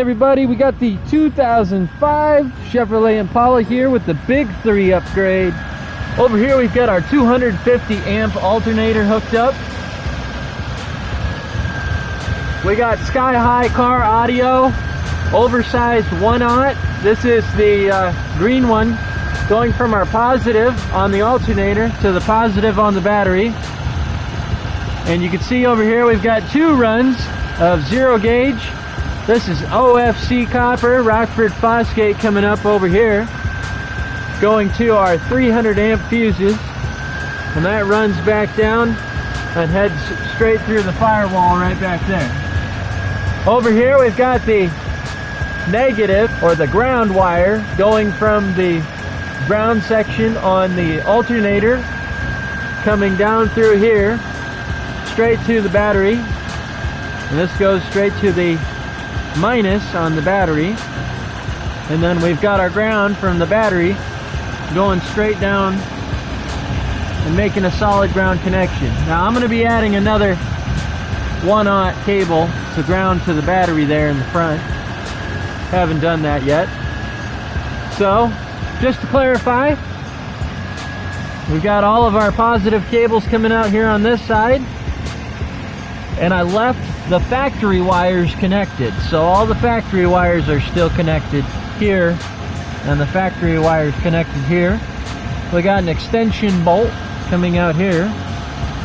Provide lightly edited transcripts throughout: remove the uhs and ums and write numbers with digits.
everybody, we got the 2005 Chevrolet Impala here with the big 3 upgrade. Over here we've got our 250 amp alternator hooked up. We got sky high car audio, oversized 1/0. This is the green one, going from our positive on the alternator to the positive on the battery. And you can see over here we've got 2 runs of 0 gauge. This is OFC copper, Rockford Fosgate coming up over here, going to our 300 amp fuses, and that runs back down and heads straight through the firewall right back there. Over here we've got the negative, or the ground wire, going from the ground section on the alternator, coming down through here straight to the battery, and this goes straight to the minus on the battery. And then we've got our ground from the battery going straight down and making a solid ground connection. Now I'm going to be adding another 1/0 cable to ground to the battery there in the front. Haven't done that yet. So just to clarify, we've got all of our positive cables coming out here on this side, and I left the factory wires connected. So all the factory wires are still connected here, and the factory wires connected here. We got an extension bolt coming out here,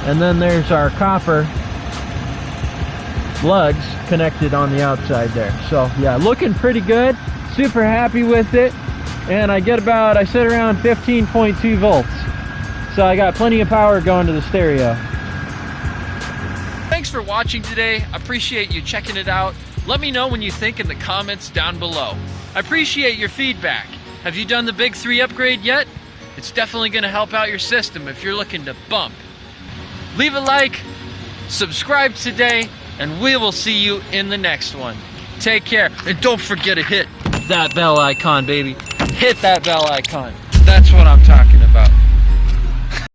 and then there's our copper lugs connected on the outside there. So yeah, looking pretty good, super happy with it. And I get about, I sit around 15.2 volts, so I got plenty of power going to the stereo. Thanks for watching today. I appreciate you checking it out. Let me know when you think in the comments down below. I appreciate your feedback. Have you done the big 3 upgrade yet? It's definitely going to help out your system if you're looking to bump. Leave a like, subscribe today, and we will see you in the next one. Take care, and don't forget to hit that bell icon, baby. Hit that bell icon. That's what I'm talking about.